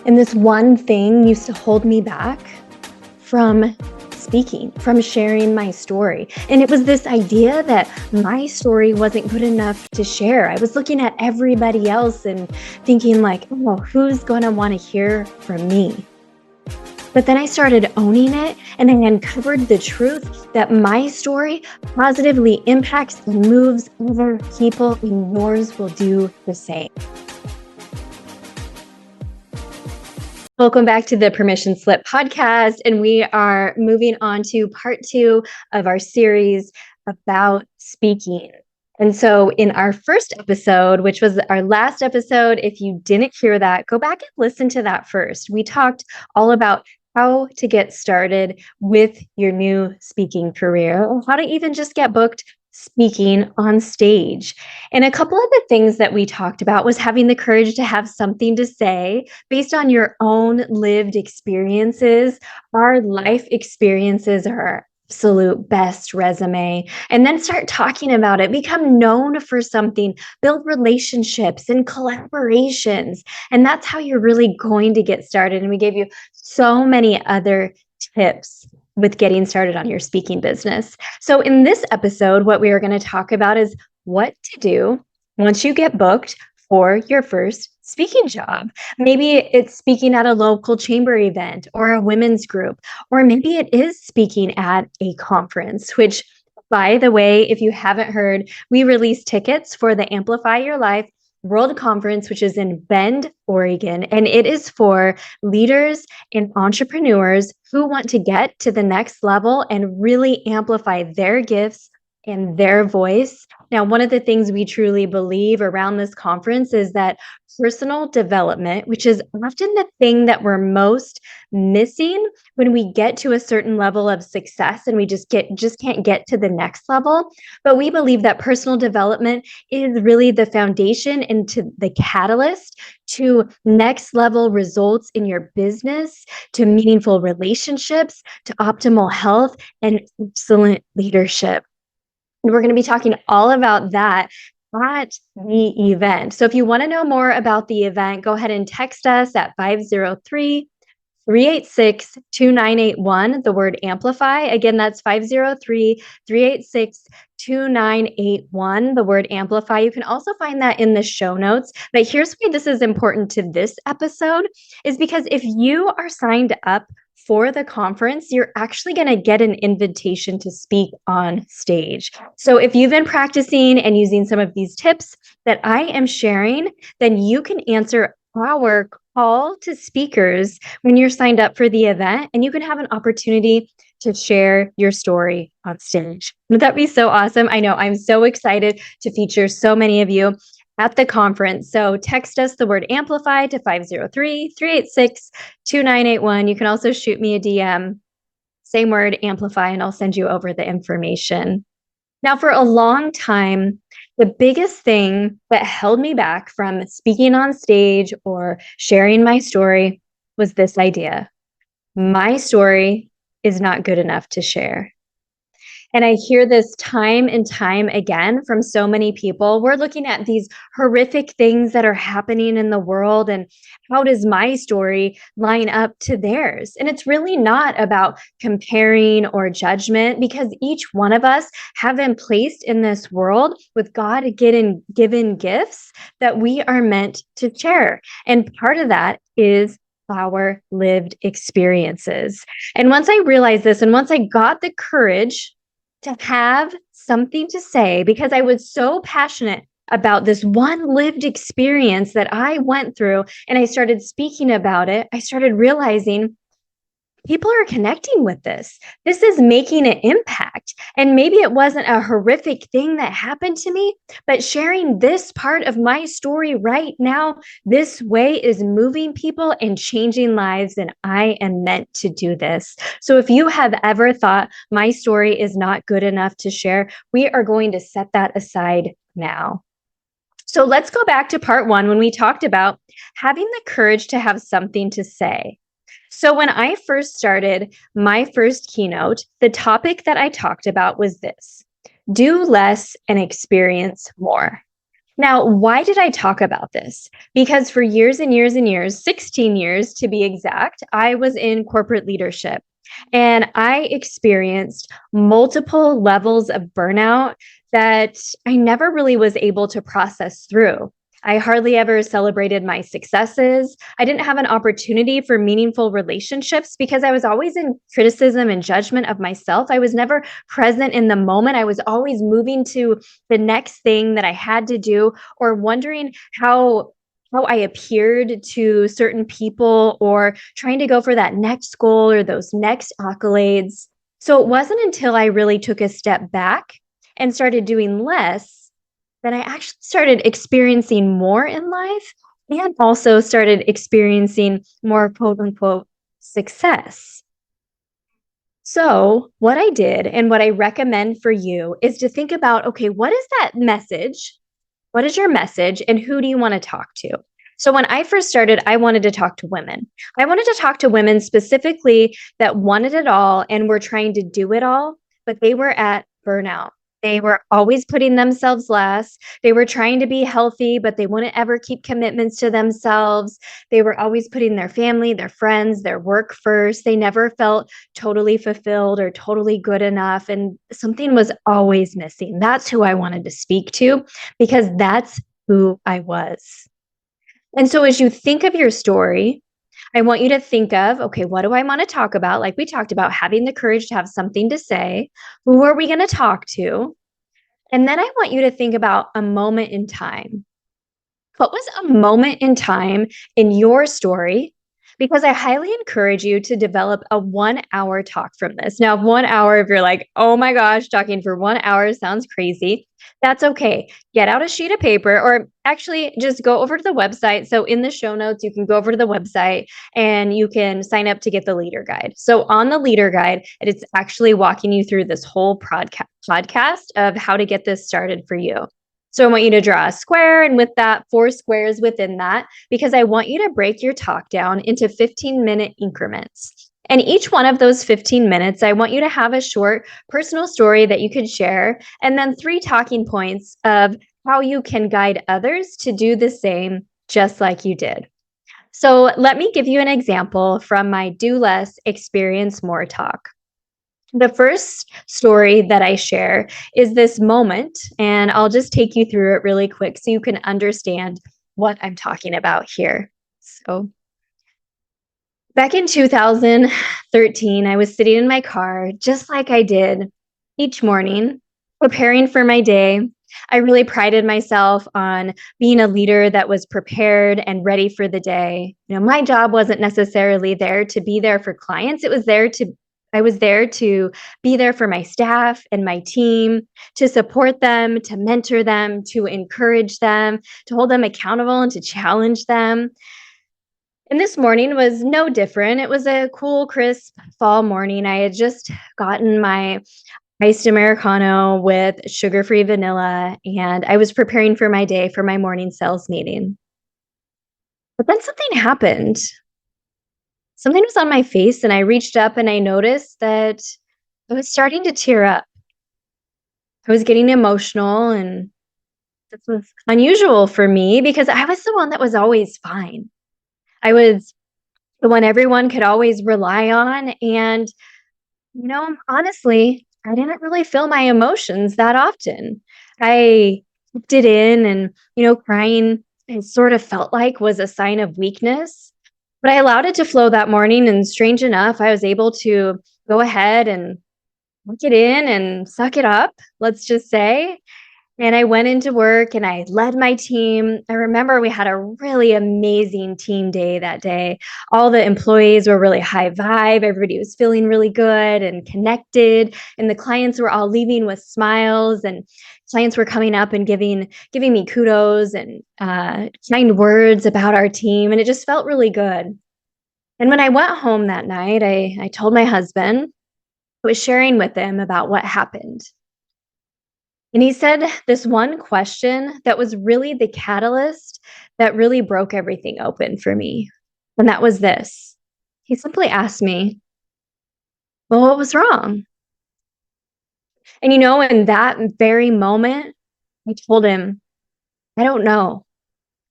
And this one thing used to hold me back from speaking, from sharing my story. And it was this idea that my story wasn't good enough to share. I was looking at everybody else and thinking like, oh, who's going to want to hear from me? But then I started owning it and I uncovered the truth that my story positively impacts and moves other people, and yours will do the same. Welcome back to the Permission Slip podcast. And we are moving on to part 2 of our series about speaking. And so in our first episode, which was our last episode, if you didn't hear that, go back and listen to that first. We talked all about how to get started with your new speaking career, or how to even just get booked speaking on stage. And a couple of the things that we talked about was having the courage to have something to say based on your own lived experiences. Our life experiences are our absolute best resume. And then start talking about it, become known for something, build relationships and collaborations. And that's how you're really going to get started. And we gave you so many other tips with getting started on your speaking business. So in this episode, what we are going to talk about is what to do once you get booked for your first speaking job. Maybe it's speaking at a local chamber event or a women's group, or maybe it is speaking at a conference, which, by the way, if you haven't heard, we released tickets for the Amplify Your Life World Conference, which is in Bend, Oregon, and it is for leaders and entrepreneurs who want to get to the next level and really amplify their gifts and their voice. Now, one of the things we truly believe around this conference is that personal development, which is often the thing that we're most missing when we get to a certain level of success and we just can't get to the next level. But we believe that personal development is really the foundation and to the catalyst to next level results in your business, to meaningful relationships, to optimal health and excellent leadership. And we're going to be talking all about that at the event. So if you want to know more about the event, go ahead and text us at 503-386-2981, the word Amplify. Again, that's 503-386-2981, the word Amplify. You can also find that in the show notes. But here's why this is important to this episode, is because if you are signed up for the conference, you're actually going to get an invitation to speak on stage. So if you've been practicing and using some of these tips that I am sharing, then you can answer our call to speakers when you're signed up for the event, and you can have an opportunity to share your story on stage. Would that be so awesome? I know, I'm so excited to feature so many of you at the conference. So text us the word Amplify to 503-386-2981. You can also shoot me a DM, same word Amplify, and I'll send you over the information. Now, for a long time, the biggest thing that held me back from speaking on stage or sharing my story was this idea: my story is not good enough to share. And I hear this time and time again from so many people. We're looking at these horrific things that are happening in the world, and how does my story line up to theirs? And it's really not about comparing or judgment, because each one of us have been placed in this world with God-given gifts that we are meant to share. And part of that is our lived experiences. And once I realized this, and once I got the courage to have something to say, because I was so passionate about this one lived experience that I went through, and I started speaking about it, I started realizing people are connecting with this. This is making an impact. And maybe it wasn't a horrific thing that happened to me, but sharing this part of my story right now, this way, is moving people and changing lives. And I am meant to do this. So if you have ever thought my story is not good enough to share, we are going to set that aside now. So let's go back to part 1 when we talked about having the courage to have something to say. So when I first started my first keynote, the topic that I talked about was this: do less and experience more. Now, why did I talk about this? Because for years and years and years, 16 years to be exact, I was in corporate leadership and I experienced multiple levels of burnout that I never really was able to process through. I hardly ever celebrated my successes. I didn't have an opportunity for meaningful relationships because I was always in criticism and judgment of myself. I was never present in the moment. I was always moving to the next thing that I had to do, or wondering how I appeared to certain people, or trying to go for that next goal or those next accolades. So it wasn't until I really took a step back and started doing less that I actually started experiencing more in life, and also started experiencing more quote unquote success. So, what I did and what I recommend for you is to think about, okay, what is that message? What is your message and who do you want to talk to? So, when I first started, I wanted to talk to women. I wanted to talk to women specifically that wanted it all and were trying to do it all, but they were at burnout. They were always putting themselves last. They were trying to be healthy, but they wouldn't ever keep commitments to themselves. They were always putting their family, their friends, their work first. They never felt totally fulfilled or totally good enough. And something was always missing. That's who I wanted to speak to because that's who I was. And so as you think of your story, I want you to think of, okay, what do I want to talk about? Like we talked about, having the courage to have something to say. Who are we going to talk to? And then I want you to think about a moment in time. What was a moment in time in your story? Because I highly encourage you to develop a 1 hour talk from this. Now, 1 hour, if you're like, oh my gosh, talking for 1 hour sounds crazy, that's okay. Get out a sheet of paper, or actually just go over to the website. So, in the show notes, you can go over to the website and you can sign up to get the leader guide. So, on the leader guide, it's actually walking you through this whole podcast of how to get this started for you. So I want you to draw a square, and with that, 4 squares within that, because I want you to break your talk down into 15-minute increments. And each one of those 15 minutes, I want you to have a short personal story that you could share, and then 3 talking points of how you can guide others to do the same, just like you did. So let me give you an example from my Do Less, Experience More talk. The first story that I share is this moment, and I'll just take you through it really quick so you can understand what I'm talking about here. So, back in 2013, I was sitting in my car just like I did each morning, preparing for my day. I really prided myself on being a leader that was prepared and ready for the day. My job wasn't necessarily there to be there for clients. I was there to be there for my staff and my team, to support them, to mentor them, to encourage them, to hold them accountable and to challenge them. And this morning was no different. It was a cool, crisp fall morning. I had just gotten my iced Americano with sugar free vanilla, and I was preparing for my day for my morning sales meeting. But then something happened. Something was on my face, and I reached up and I noticed that I was starting to tear up. I was getting emotional, and this was unusual for me because I was the one that was always fine. I was the one everyone could always rely on. And, honestly, I didn't really feel my emotions that often. I kept it in, and, crying, it sort of felt like was a sign of weakness. But I allowed it to flow that morning. And strange enough, I was able to go ahead and look it in and suck it up, let's just say. And I went into work and I led my team. I remember we had a really amazing team day that day. All the employees were really high vibe. Everybody was feeling really good and connected. And the clients were all leaving with smiles. And clients were coming up and giving me kudos and kind words about our team. And it just felt really good. And when I went home that night, I told my husband, I was sharing with him about what happened. And he said this one question that was really the catalyst that really broke everything open for me. And that was this. He simply asked me, well, what was wrong? And in that very moment, I told him, I don't know.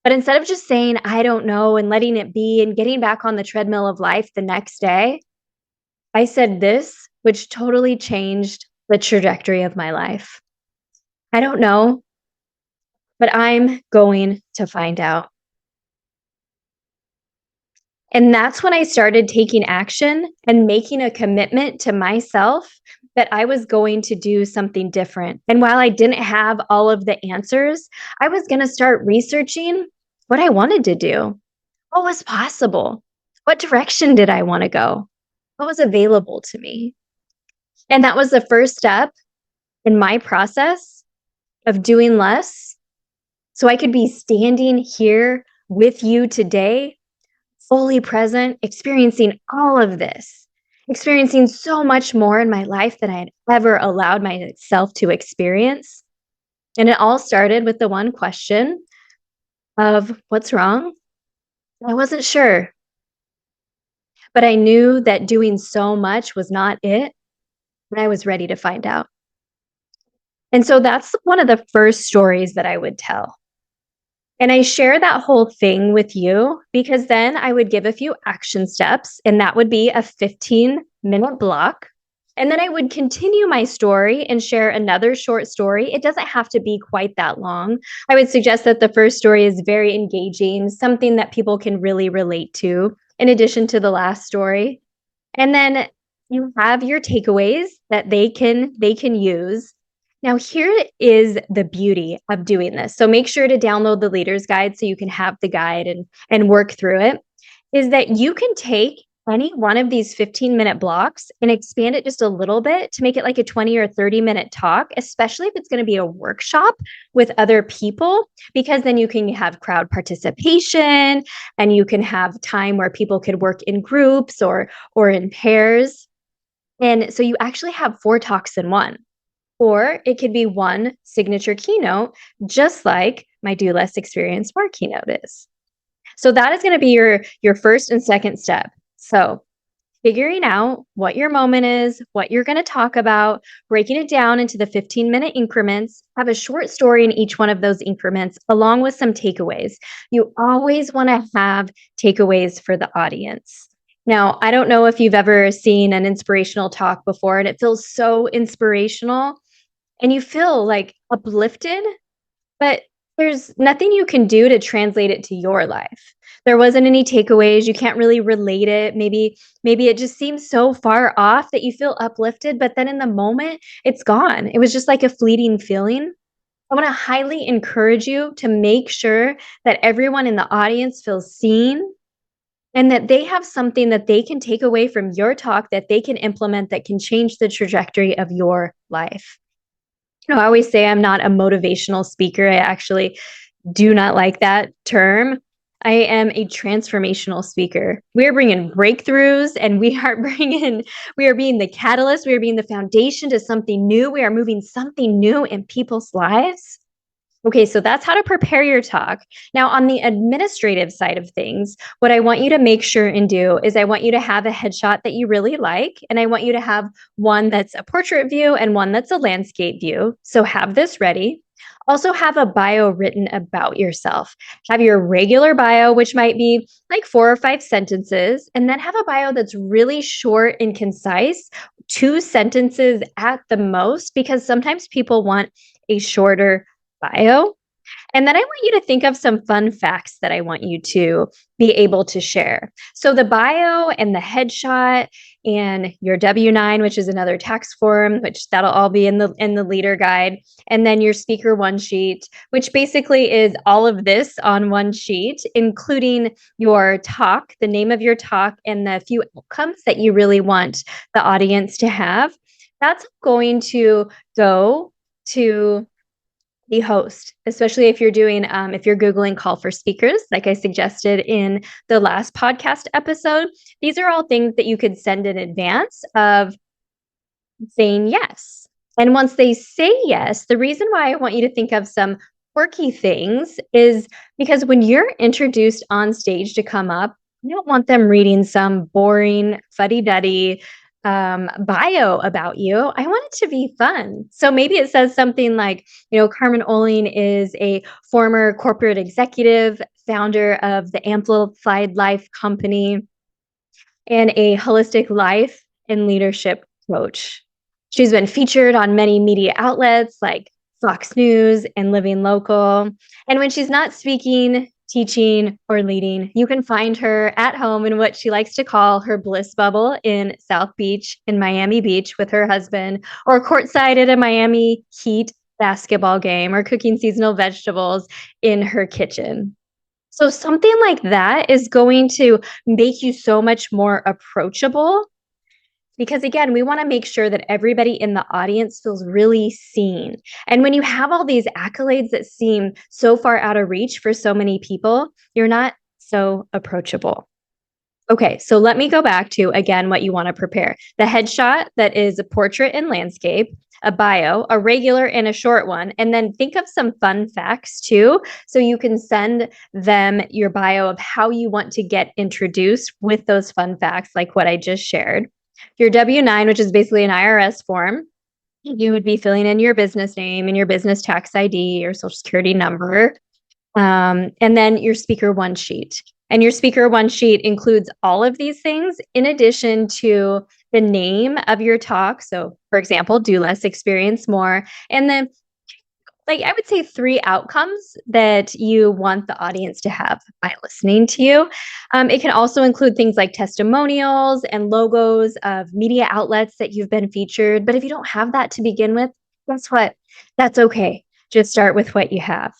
But instead of just saying, I don't know, and letting it be and getting back on the treadmill of life the next day, I said this, which totally changed the trajectory of my life. I don't know, but I'm going to find out. And that's when I started taking action and making a commitment to myself that I was going to do something different. And while I didn't have all of the answers, I was going to start researching what I wanted to do. What was possible? What direction did I want to go? What was available to me? And that was the first step in my process of doing less so I could be standing here with you today, fully present, experiencing all of this, experiencing so much more in my life than I had ever allowed myself to experience. And it all started with the one question of what's wrong? I wasn't sure, but I knew that doing so much was not it, and I was ready to find out. And so that's one of the first stories that I would tell. And I share that whole thing with you because then I would give a few action steps, and that would be a 15-minute block. And then I would continue my story and share another short story. It doesn't have to be quite that long. I would suggest that the first story is very engaging, something that people can really relate to, in addition to the last story. And then you have your takeaways that they can use. Now, here is the beauty of doing this. So make sure to download the leader's guide so you can have the guide and work through it. Is that you can take any one of these 15-minute blocks and expand it just a little bit to make it like a 20 or 30-minute talk, especially if it's going to be a workshop with other people, because then you can have crowd participation and you can have time where people could work in groups or in pairs. And so you actually have 4 talks in one. Or it could be one signature keynote, just like my Do Less Experience More keynote is. So that is going to be your first and second step. So figuring out what your moment is, what you're going to talk about, breaking it down into the 15-minute increments, have a short story in each one of those increments, along with some takeaways. You always want to have takeaways for the audience. Now, I don't know if you've ever seen an inspirational talk before, and it feels so inspirational and you feel like uplifted, but there's nothing you can do to translate it to your life. There wasn't any takeaways. You can't really relate it. Maybe it just seems so far off that you feel uplifted, but then in the moment, it's gone. It was just like a fleeting feeling. I want to highly encourage you to make sure that everyone in the audience feels seen and that they have something that they can take away from your talk that they can implement that can change the trajectory of your life. I always say I'm not a motivational speaker. I actually do not like that term. I am a transformational speaker. We are bringing breakthroughs and we are being the catalyst. We are being the foundation to something new. We are moving something new in people's lives. Okay, so that's how to prepare your talk. Now, on the administrative side of things, what I want you to make sure and do is I want you to have a headshot that you really like, and I want you to have one that's a portrait view and one that's a landscape view. So have this ready. Also, have a bio written about yourself. Have your regular bio, which might be like 4 or 5 sentences, and then have a bio that's really short and concise, 2 sentences at the most, because sometimes people want a shorter bio. And then I want you to think of some fun facts that I want you to be able to share. So the bio and the headshot and your W-9, which is another tax form, which that'll all be in the leader guide, and then your speaker one sheet, which basically is all of this on one sheet, including your talk, the name of your talk, and the few outcomes that you really want the audience to have. That's going to go to the host, especially if you're doing, if you're Googling call for speakers, like I suggested in the last podcast episode. These are all things that you could send in advance of saying yes. And once they say yes, the reason why I want you to think of some quirky things is because when you're introduced on stage to come up, you don't want them reading some boring, fuddy-duddy bio about you, I want it to be fun. So maybe it says something like, Carmen Oling is a former corporate executive, founder of the Amplified Life company, and a holistic life and leadership coach. She's been featured on many media outlets like Fox News and Living Local. And when she's not speaking, teaching, or leading, you can find her at home in what she likes to call her bliss bubble in South Beach, in Miami Beach, with her husband, or courtside at a Miami Heat basketball game, or cooking seasonal vegetables in her kitchen. So something like that is going to make you so much more approachable, because again, we want to make sure that everybody in the audience feels really seen. And when you have all these accolades that seem so far out of reach for so many people, you're not so approachable. Okay, so let me go back to, again, what you want to prepare. The headshot that is a portrait and landscape, a bio, a regular and a short one, and then think of some fun facts too, so you can send them your bio of how you want to get introduced with those fun facts, like what I just shared. Your W-9, which is basically an IRS form, you would be filling in your business name and your business tax ID, your social security number, and then your speaker one sheet. And your speaker one sheet includes all of these things in addition to the name of your talk. So, for example, do less, experience more. And then, I would say 3 outcomes that you want the audience to have by listening to you. It can also include things like testimonials and logos of media outlets that you've been featured. But if you don't have that to begin with, guess what? That's okay. Just start with what you have.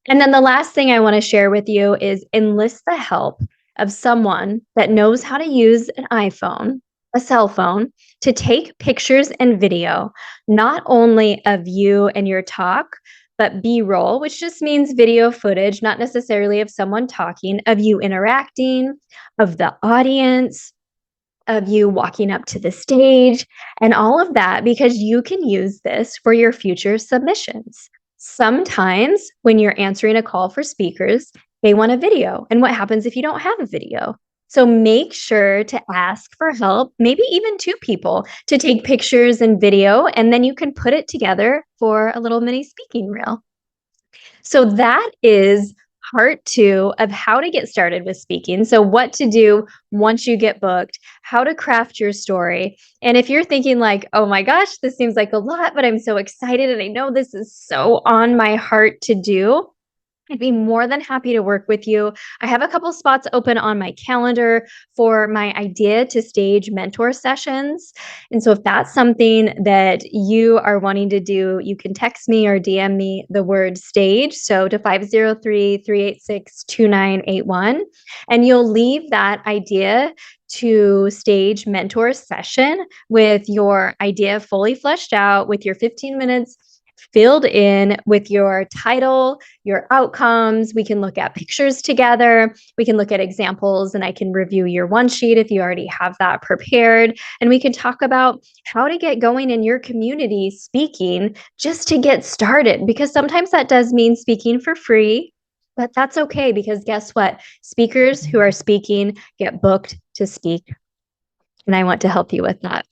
And then the last thing I want to share with you is enlist the help of someone that knows how to use an iPhone, a cell phone, to take pictures and video, not only of you and your talk, but B-roll, which just means video footage, not necessarily of someone talking, of you interacting, of the audience, of you walking up to the stage, and all of that, because you can use this for your future submissions. Sometimes when you're answering a call for speakers, they want a video. And what happens if you don't have a video? So make sure to ask for help, maybe even 2 people, to take pictures and video, and then you can put it together for a little mini speaking reel. So that is part 2 of how to get started with speaking. So what to do once you get booked, how to craft your story. And if you're thinking like, oh my gosh, this seems like a lot, but I'm so excited and I know this is so on my heart to do, I'd be more than happy to work with you. I have a couple spots open on my calendar for my idea to stage mentor sessions. And so if that's something that you are wanting to do, you can text me or DM me the word stage. So to 503-386-2981. And you'll leave that idea to stage mentor session with your idea fully fleshed out, with your 15 minutes filled in with your title, your outcomes. We can look at pictures together. We can look at examples, and I can review your one sheet if you already have that prepared. And we can talk about how to get going in your community speaking just to get started, because sometimes that does mean speaking for free. But that's okay, because guess what? Speakers who are speaking get booked to speak. And I want to help you with that.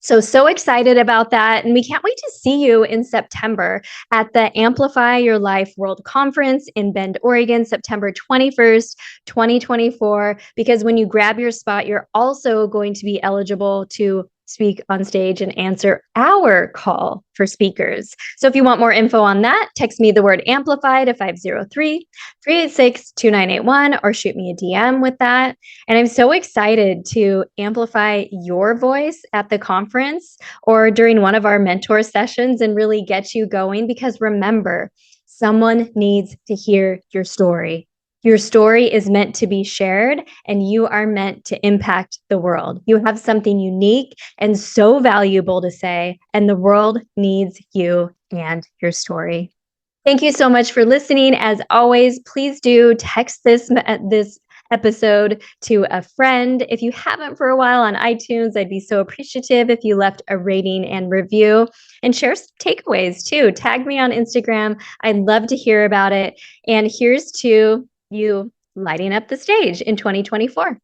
So excited about that. And we can't wait to see you in September at the Amplify Your Life World Conference in Bend, Oregon, September 21st, 2024. Because when you grab your spot, you're also going to be eligible to speak on stage and answer our call for speakers. So if you want more info on that, text me the word Amplify to 503-386-2981 or shoot me a DM with that. And I'm so excited to amplify your voice at the conference or during one of our mentor sessions and really get you going, because remember, someone needs to hear your story. Your story is meant to be shared, and you are meant to impact the world. You have something unique and so valuable to say, and the world needs you and your story. Thank you so much for listening. As always, please do text this episode to a friend. If you haven't for a while on iTunes, I'd be so appreciative if you left a rating and review, and share some takeaways too. Tag me on Instagram. I'd love to hear about it. And here's to you lighting up the stage in 2024.